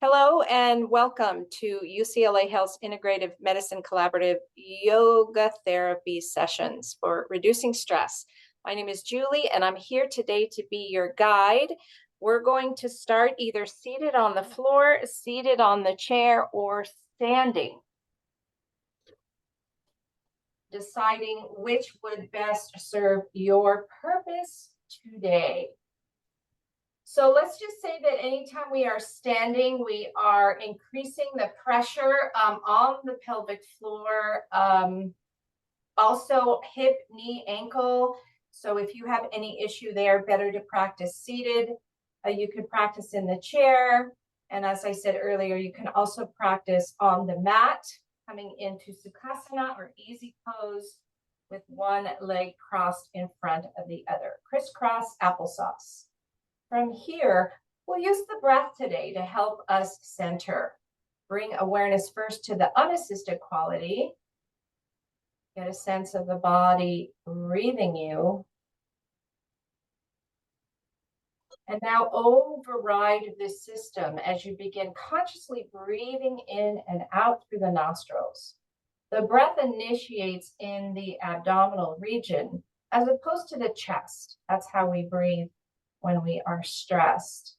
Hello and welcome to UCLA Health's Integrative Medicine Collaborative Yoga Therapy Sessions for reducing stress. My name is Julie and I'm here today to be your guide. We're going to start either seated on the floor, seated on the chair, or standing, deciding which would best serve your purpose today. So let's just say that anytime we are standing, we are increasing the pressure on the pelvic floor, also hip, knee, ankle. So if you have any issue there, better to practice seated. You could practice in the chair. And as I said earlier, you can also practice on the mat, coming into Sukhasana or easy pose with one leg crossed in front of the other. Crisscross applesauce. From here, we'll use the breath today to help us center. Bring awareness first to the unassisted quality. Get a sense of the body breathing you. And now override this system as you begin consciously breathing in and out through the nostrils. The breath initiates in the abdominal region as opposed to the chest. That's how we breathe when we are stressed.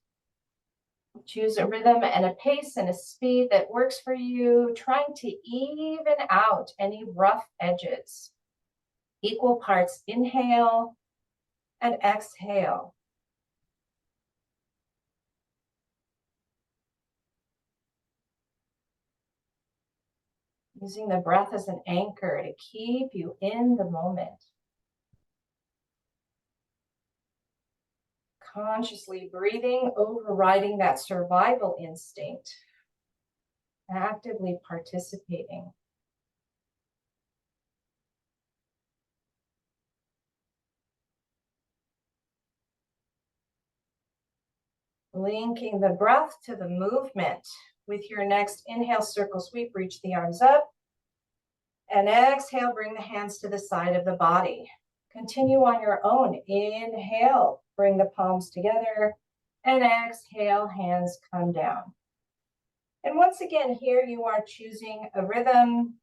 Choose a rhythm and a pace and a speed that works for you, trying to even out any rough edges. Equal parts inhale and exhale. Using the breath as an anchor to keep you in the moment. Consciously breathing, overriding that survival instinct, actively participating. Linking the breath to the movement. With your next inhale, circle sweep, reach the arms up. And exhale, bring the hands to the side of the body. Continue on your own. Inhale, bring the palms together. And exhale, hands come down. And once again, here you are choosing a rhythm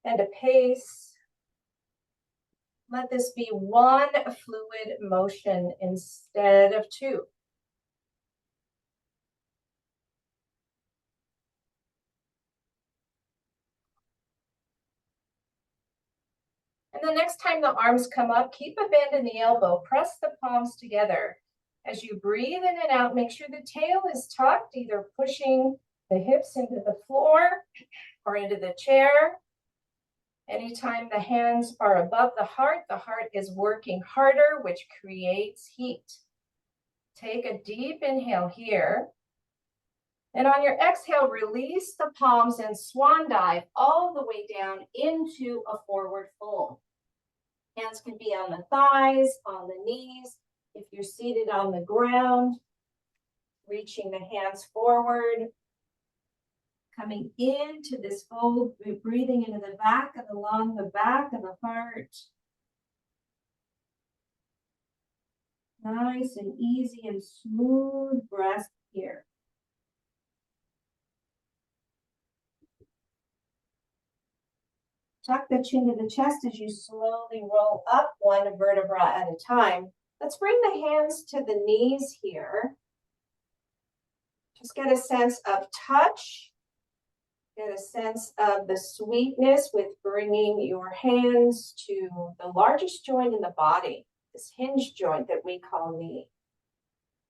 and a pace. Let this be one fluid motion instead of two. And the next time the arms come up, keep a bend in the elbow. Press the palms together. As you breathe in and out, make sure the tail is tucked, either pushing the hips into the floor or into the chair. Anytime the hands are above the heart is working harder, which creates heat. Take a deep inhale here. And on your exhale, release the palms and swan dive all the way down into a forward fold. Hands can be on the thighs, on the knees. If you're seated on the ground, reaching the hands forward, coming into this fold, breathing into the back and along the back of the heart. Nice and easy and smooth breath here. Tuck the chin to the chest as you slowly roll up one vertebra at a time. Let's bring the hands to the knees here. Just get a sense of touch. Get a sense of the sweetness with bringing your hands to the largest joint in the body, this hinge joint that we call knee.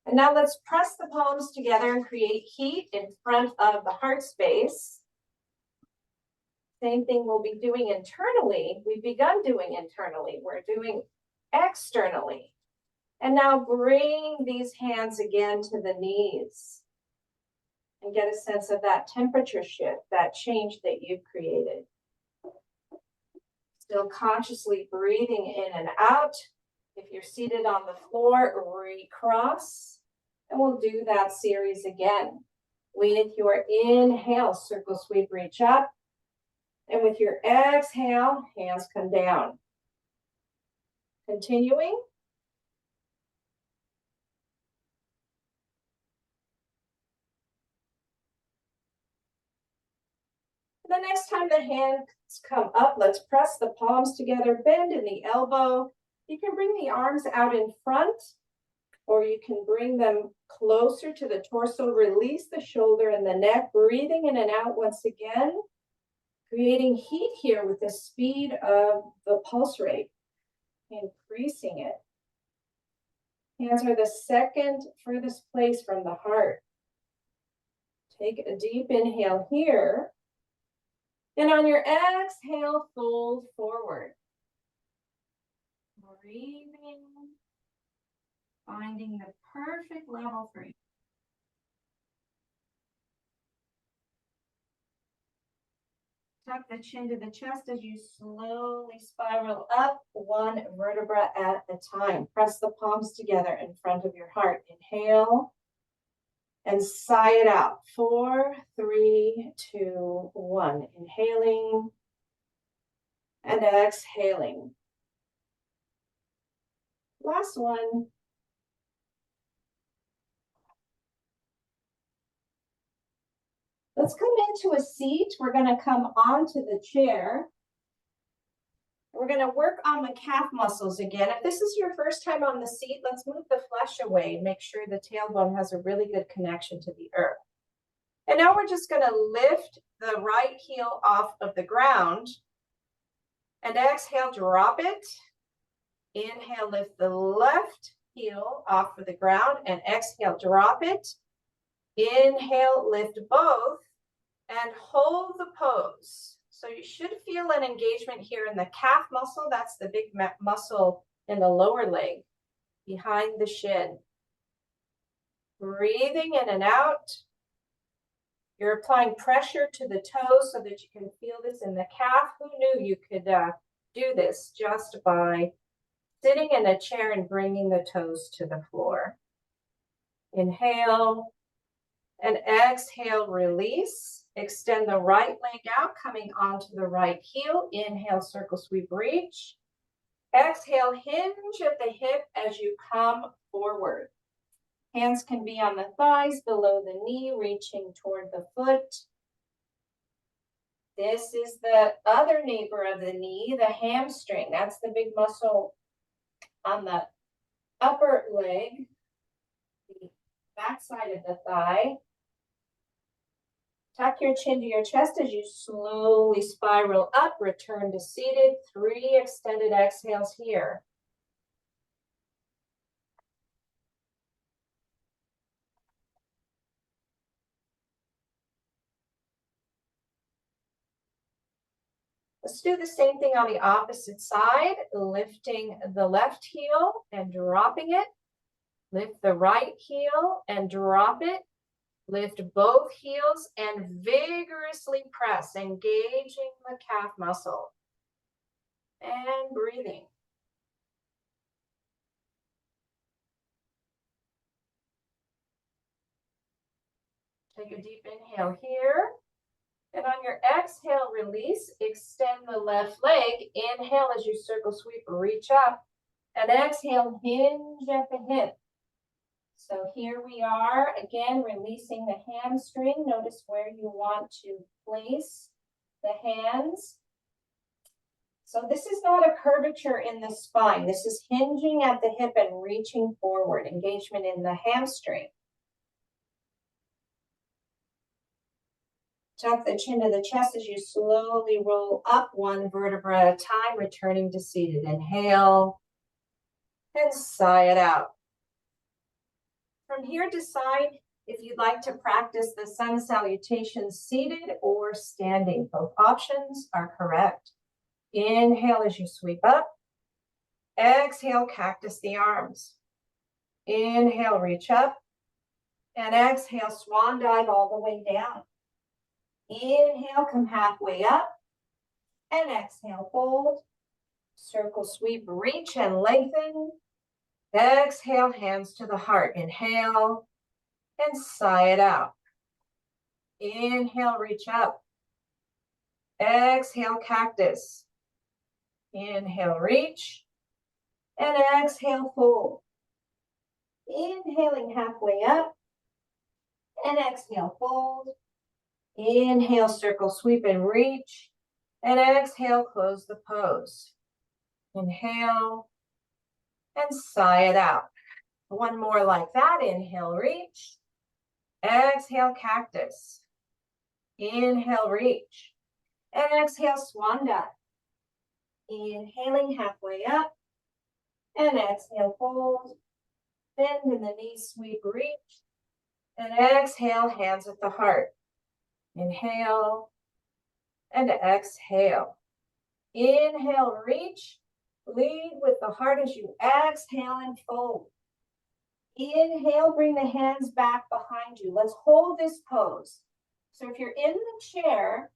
And now let's press the palms together and create heat in front of the heart space. Same thing we'll be doing internally. We've begun doing internally. We're doing externally. And now bring these hands again to the knees and get a sense of that temperature shift, that change that you've created. Still consciously breathing in and out. If you're seated on the floor, recross. And we'll do that series again. With your inhale, circle sweep, reach up. And with your exhale, hands come down. Continuing. The next time the hands come up, let's press the palms together, bend in the elbow. You can bring the arms out in front, or you can bring them closer to the torso. Release the shoulder and the neck, breathing in and out once again, creating heat here with the speed of the pulse rate, increasing it. Hands are the second furthest place from the heart. Take a deep inhale here. And on your exhale, fold forward. Breathing, finding the perfect level for you. Tuck the chin to the chest as you slowly spiral up, one vertebra at a time. Press the palms together in front of your heart. Inhale and sigh it out. 4, 3, 2, 1. Inhaling and exhaling. Last one. Let's come into a seat. We're going to come onto the chair. We're going to work on the calf muscles again. If this is your first time on the seat, let's move the flesh away and make sure the tailbone has a really good connection to the earth. And now we're just going to lift the right heel off of the ground and exhale, drop it. Inhale, lift the left heel off of the ground and exhale, drop it. Inhale, lift both and hold the pose. So you should feel an engagement here in the calf muscle. That's the big muscle in the lower leg behind the shin. Breathing in and out. You're applying pressure to the toes so that you can feel this in the calf. Who knew you could do this just by sitting in a chair and bringing the toes to the floor? Inhale and exhale, release. Extend the right leg out, coming onto the right heel. Inhale, circle sweep, reach. Exhale, hinge at the hip as you come forward. Hands can be on the thighs, below the knee, reaching toward the foot. This is the other neighbor of the knee, the hamstring. That's the big muscle on the upper leg, the back side of the thigh. Tuck your chin to your chest as you slowly spiral up, return to seated. 3 extended exhales here. Let's do the same thing on the opposite side, lifting the left heel and dropping it. Lift the right heel and drop it. Lift both heels and vigorously press, engaging the calf muscle. And breathing. Take a deep inhale here. And on your exhale, release, extend the left leg. Inhale as you circle sweep, reach up. And exhale, hinge at the hip. So here we are, again, releasing the hamstring. Notice where you want to place the hands. So this is not a curvature in the spine. This is hinging at the hip and reaching forward, engagement in the hamstring. Tuck the chin to the chest as you slowly roll up, 1 vertebra at a time, returning to seated. Inhale and sigh it out. From here, decide if you'd like to practice the sun salutation seated or standing. Both options are correct. Inhale as you sweep up. Exhale, cactus the arms. Inhale, reach up. And exhale, swan dive all the way down. Inhale, come halfway up. And exhale, fold. Circle sweep, reach and lengthen. Exhale, hands to the heart. Inhale and sigh it out. Inhale, reach up. Exhale, cactus. Inhale, reach. And exhale, fold. Inhaling halfway up. And exhale, fold. Inhale, circle, sweep, and reach. And exhale, close the pose. Inhale, and sigh it out. One more like that. Inhale, reach. Exhale, cactus. Inhale, reach. And exhale, swan dive. Inhaling halfway up. And exhale, fold. Bend in the knees, sweep, reach. And exhale, hands at the heart. Inhale. And exhale. Inhale, reach. Lead with the heart as you exhale and fold. Inhale, bring the hands back behind you. Let's hold this pose. So if you're in the chair,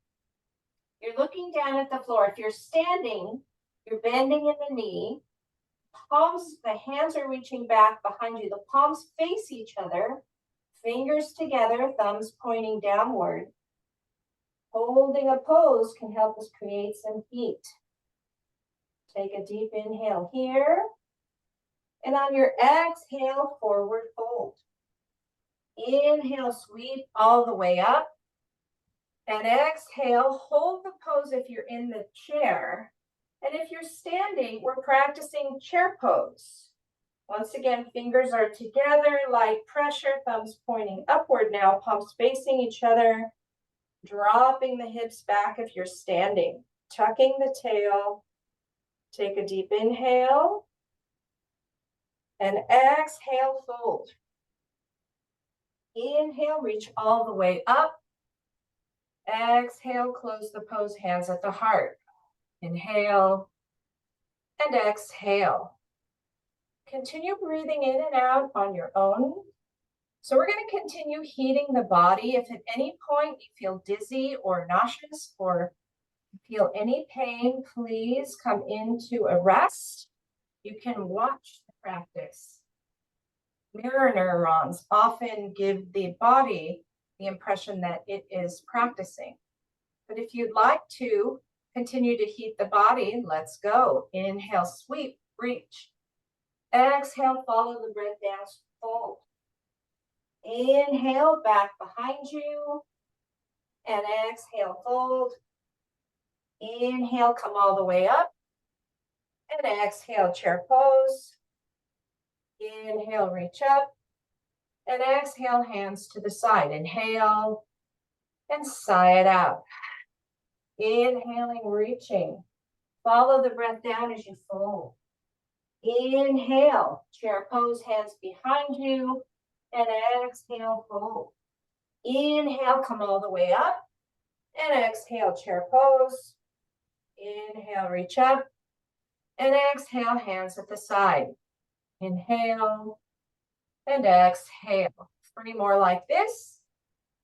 you're looking down at the floor. If you're standing, you're bending in the knee. Palms, the hands are reaching back behind you. The palms face each other. Fingers together, thumbs pointing downward. Holding a pose can help us create some heat. Take a deep inhale here. And on your exhale, forward fold. Inhale, sweep all the way up. And exhale, hold the pose if you're in the chair. And if you're standing, we're practicing chair pose. Once again, fingers are together, light pressure, thumbs pointing upward now, palms facing each other. Dropping the hips back if you're standing. Tucking the tail. Take a deep inhale. And exhale, fold. Inhale, reach all the way up. Exhale, close the pose, hands at the heart. Inhale and exhale. Continue breathing in and out on your own. So we're going to continue heating the body. If at any point you feel dizzy or nauseous or feel any pain, please come into a rest. You can watch the practice. Mirror neurons often give the body the impression that it is practicing. But if you'd like to continue to heat the body, let's go. Inhale, sweep, reach. Exhale, follow the breath down, fold. Inhale, back behind you. And exhale, fold. Inhale, come all the way up. And exhale, chair pose. Inhale, reach up. And exhale, hands to the side. Inhale. And sigh it out. Inhaling, reaching. Follow the breath down as you fold. Inhale, chair pose, hands behind you. And exhale, fold. Inhale, come all the way up. And exhale, chair pose. Inhale, reach up. And exhale, hands at the side. Inhale. And exhale. 3 more like this.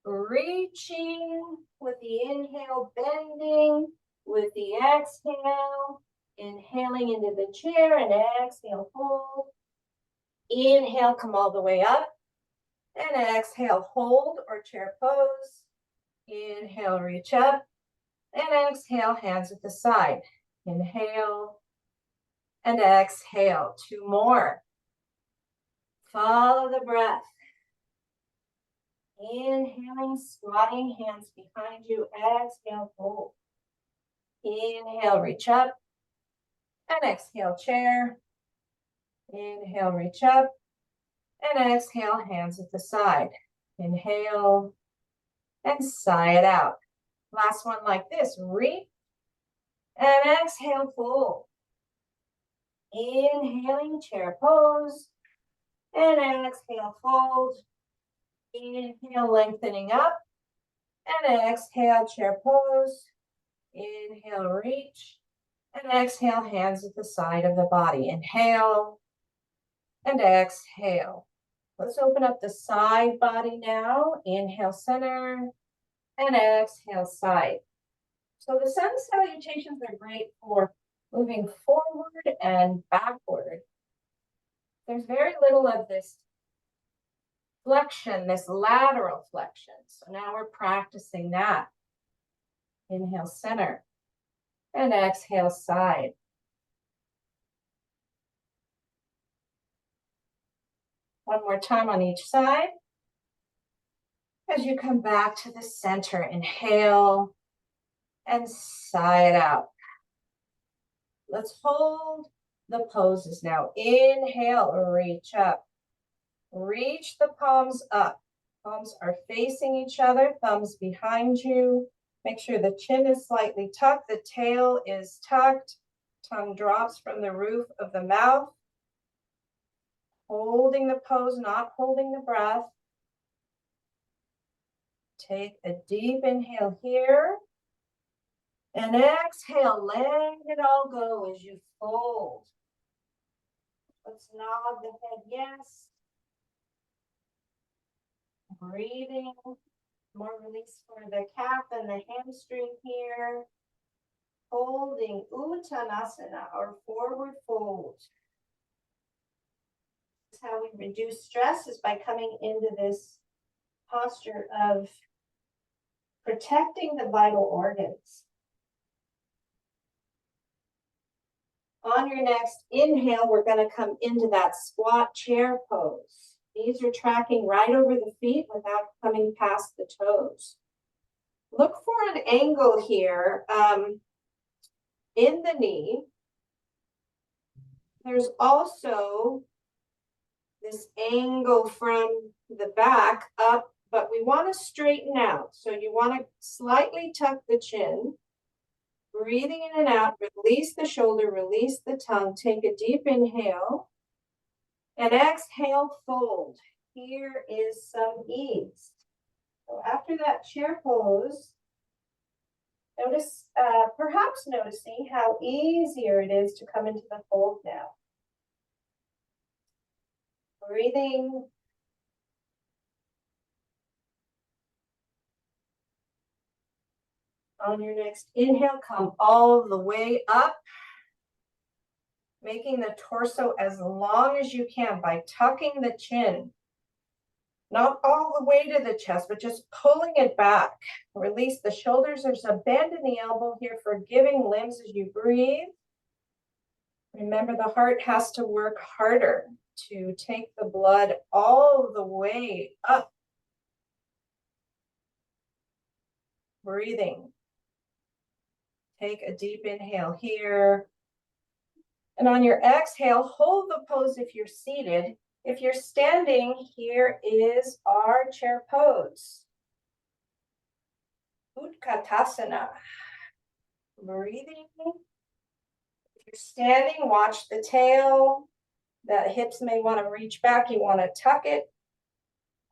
Reaching with the inhale, bending with the exhale. Inhaling into the chair and exhale, fold. Inhale, come all the way up. And exhale, hold or chair pose. Inhale, reach up. And exhale, hands at the side. Inhale. And exhale. 2 more. Follow the breath. Inhaling, squatting, hands behind you. Exhale, fold. Inhale, reach up. And exhale, chair. Inhale, reach up. And exhale, hands at the side. Inhale. And sigh it out. Last one like this. Reach. And exhale, fold. Inhaling, chair pose. And exhale, fold. Inhale, lengthening up. And exhale, chair pose. Inhale, reach. And exhale, hands at the side of the body. Inhale. And exhale. Let's open up the side body now. Inhale, center. And exhale, side. So the sun salutations are great for moving forward and backward. There's very little of this flexion, this lateral flexion. So now we're practicing that. Inhale, center. And exhale, side. One more time on each side. As you come back to the center, inhale and sigh it out. Let's hold the poses now. Inhale, reach up. Reach the palms up. Palms are facing each other, thumbs behind you. Make sure the chin is slightly tucked, the tail is tucked, tongue drops from the roof of the mouth. Holding the pose, not holding the breath. Take a deep inhale here. And exhale, let it all go as you fold. Let's nod the head yes. Breathing. More release for the calf and the hamstring here. Holding Uttanasana or forward fold. This is how we reduce stress, is by coming into this posture of protecting the vital organs. On your next inhale, we're going to come into that squat chair pose. Knees are tracking right over the feet without coming past the toes. Look for an angle here in the knee. There's also this angle from the back up, but we want to straighten out. So you want to slightly tuck the chin. Breathing in and out, release the shoulder, release the tongue. Take a deep inhale. And exhale, fold. Here is some ease. So after that chair pose, notice, perhaps noticing how easier it is to come into the fold now. Breathing. On your next inhale, come all the way up, making the torso as long as you can by tucking the chin. Not all the way to the chest, but just pulling it back. Release the shoulders. There's a bend in the elbow here, forgiving limbs as you breathe. Remember, the heart has to work harder to take the blood all the way up. Breathing. Take a deep inhale here. And on your exhale, hold the pose if you're seated. If you're standing, here is our chair pose. Utkatasana. Breathing. If you're standing, watch the tail. The hips may want to reach back. You want to tuck it.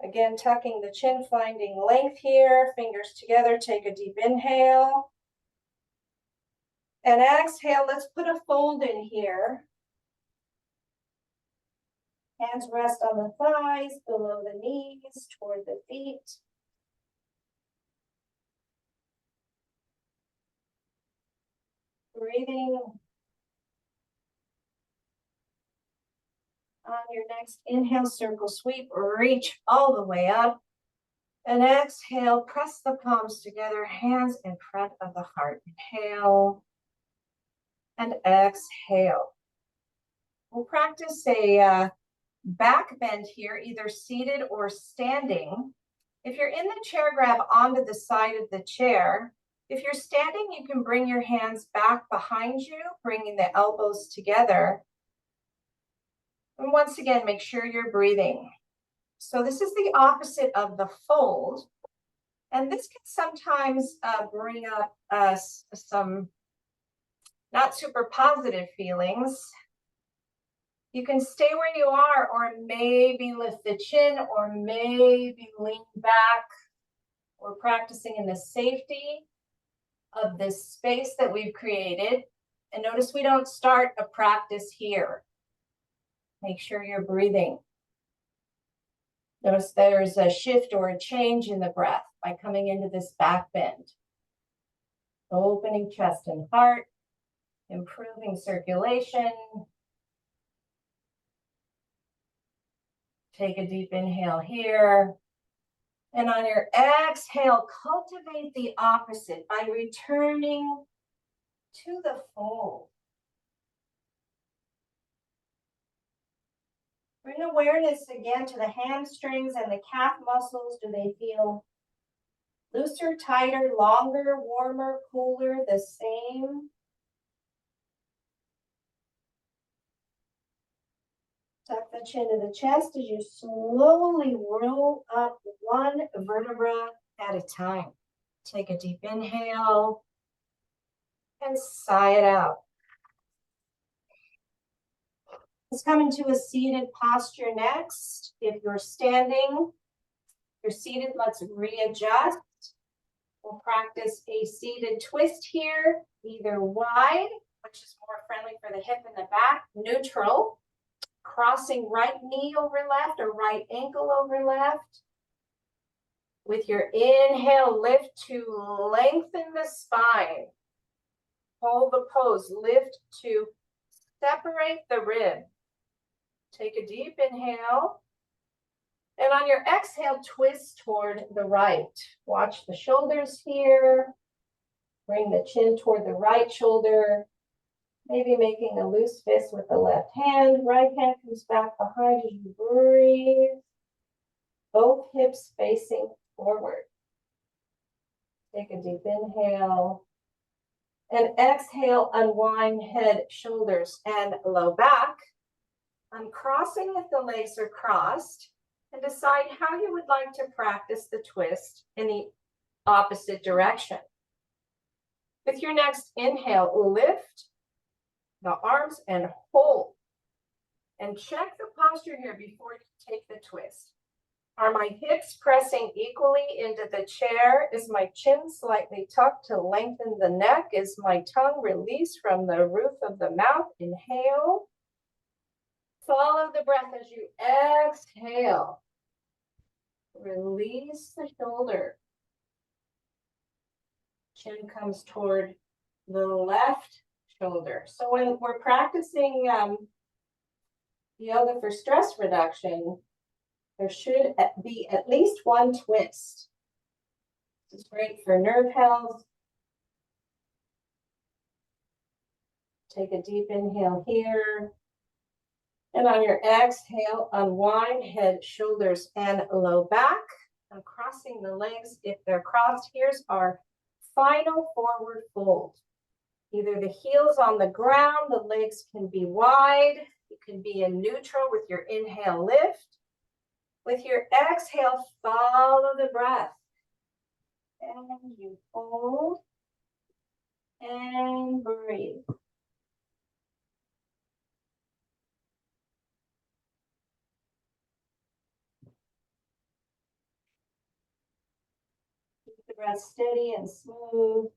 Again, tucking the chin, finding length here. Fingers together. Take a deep inhale. And exhale, let's put a fold in here. Hands rest on the thighs, below the knees, toward the feet. Breathing. On your next inhale, circle sweep, reach all the way up. And exhale, press the palms together, hands in front of the heart. Inhale. And exhale. We'll practice a back bend here, either seated or standing. If you're in the chair, grab onto the side of the chair. If you're standing, you can bring your hands back behind you, bringing the elbows together. And once again, make sure you're breathing. So this is the opposite of the fold. And this can sometimes bring up some not super positive feelings. You can stay where you are, or maybe lift the chin, or maybe lean back. We're practicing in the safety of this space that we've created. And notice we don't start a practice here. Make sure you're breathing. Notice there's a shift or a change in the breath by coming into this back bend. Opening chest and heart. Improving circulation. Take a deep inhale here. And on your exhale, cultivate the opposite by returning to the fold. Bring awareness again to the hamstrings and the calf muscles. Do they feel looser, tighter, longer, warmer, cooler, the same? Tuck the chin to the chest as you slowly roll up one vertebra at a time. Take a deep inhale and sigh it out. Let's come into a seated posture next. If you're standing, you're seated, let's readjust. We'll practice a seated twist here, either wide, which is more friendly for the hip and the back, neutral, crossing right knee over left or right ankle over left. With your inhale, lift to lengthen the spine. Hold the pose, lift to separate the rib. Take a deep inhale. And on your exhale, twist toward the right. Watch the shoulders here. Bring the chin toward the right shoulder. Maybe making a loose fist with the left hand. Right hand comes back behind as you breathe. Both hips facing forward. Take a deep inhale. And exhale, unwind head, shoulders, and low back. Uncrossing if the legs are crossed. And decide how you would like to practice the twist in the opposite direction. With your next inhale, lift the arms and hold. And check the posture here before you take the twist. Are my hips pressing equally into the chair? Is my chin slightly tucked to lengthen the neck? Is my tongue released from the roof of the mouth? Inhale. Follow the breath as you exhale. Release the shoulder. Chin comes toward the left shoulder. So when we're practicing yoga for stress reduction, there should be at least one twist. This is great for nerve health. Take a deep inhale here. And on your exhale, unwind head, shoulders, and low back. And crossing the legs if they're crossed. Here's our final forward fold. Either the heels on the ground, the legs can be wide. You can be in neutral with your inhale, lift. With your exhale, follow the breath. And you hold and breathe. Keep the breath steady and smooth.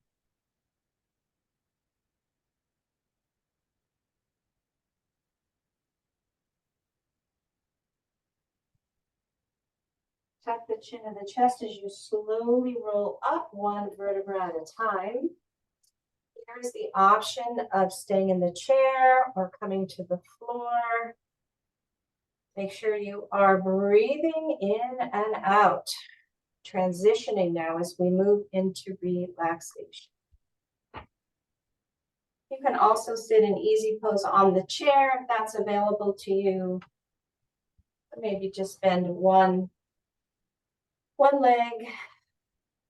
Tuck the chin of the chest as you slowly roll up one vertebra at a time. Here's the option of staying in the chair or coming to the floor. Make sure you are breathing in and out. Transitioning now as we move into relaxation. You can also sit in easy pose on the chair if that's available to you. Maybe just bend one leg.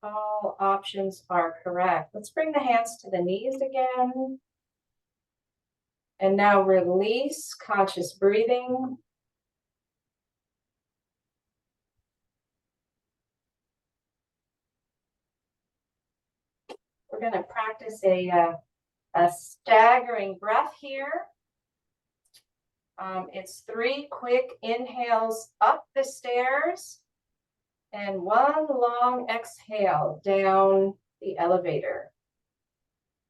All options are correct. Let's bring the hands to the knees again. And now release conscious breathing. We're going to practice a staggering breath here. It's 3 quick inhales up the stairs and 1 long exhale down the elevator.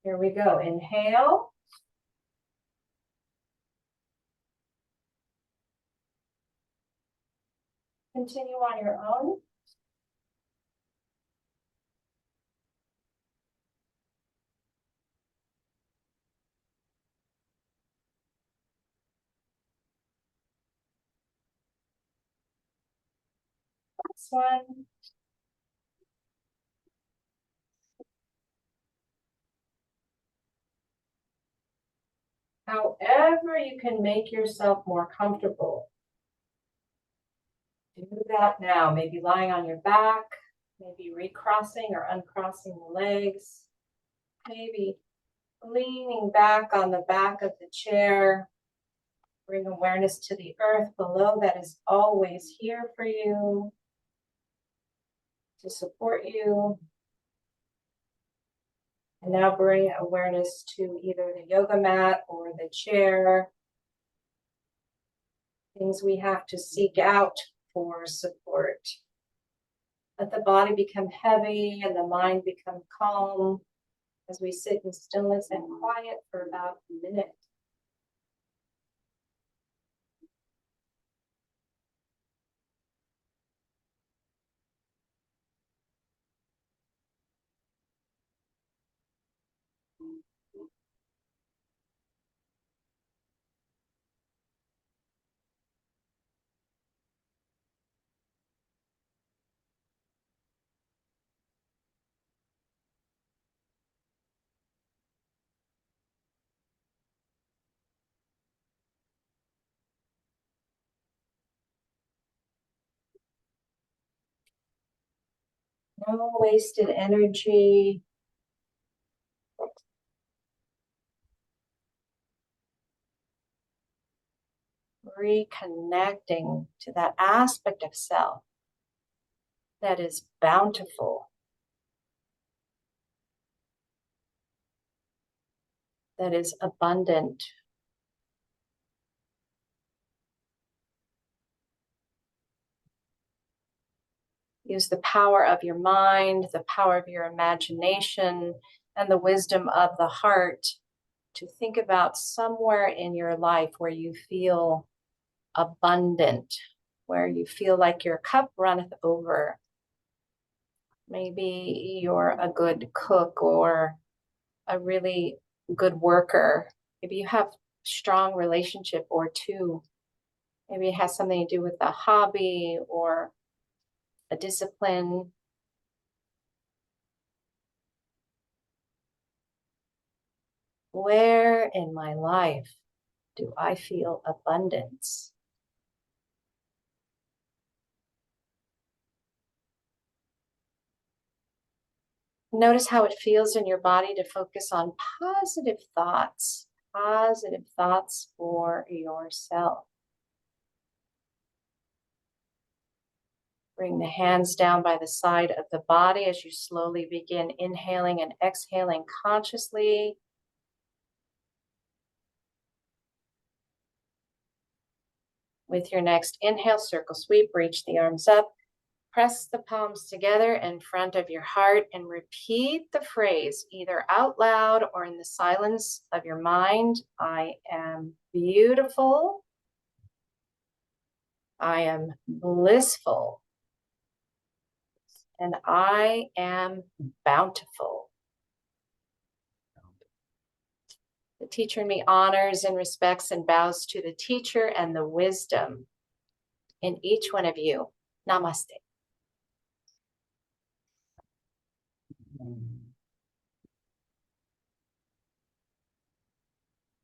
Here we go. Inhale. Continue on your own. Last one. However you can make yourself more comfortable. Do that now, maybe lying on your back, maybe recrossing or uncrossing the legs, maybe leaning back on the back of the chair. Bring awareness to the earth below that is always here for you, to support you. And now bring awareness to either the yoga mat or the chair. Things we have to seek out for support. Let the body become heavy and the mind become calm as we sit in stillness and quiet for about a minute. No wasted energy. Reconnecting to that aspect of self that is bountiful, that is abundant. Use the power of your mind, the power of your imagination, and the wisdom of the heart to think about somewhere in your life where you feel abundant, where you feel like your cup runneth over. Maybe you're a good cook or a really good worker. Maybe you have a strong relationship or two. Maybe it has something to do with a hobby or a discipline. Where in my life do I feel abundance? Notice how it feels in your body to focus on positive thoughts for yourself. Bring the hands down by the side of the body as you slowly begin inhaling and exhaling consciously. With your next inhale, circle sweep, reach the arms up. Press the palms together in front of your heart and repeat the phrase either out loud or in the silence of your mind. I am beautiful. I am blissful. And I am bountiful. The teacher in me honors and respects and bows to the teacher and the wisdom in each one of you. Namaste.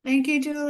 Thank you, Julie.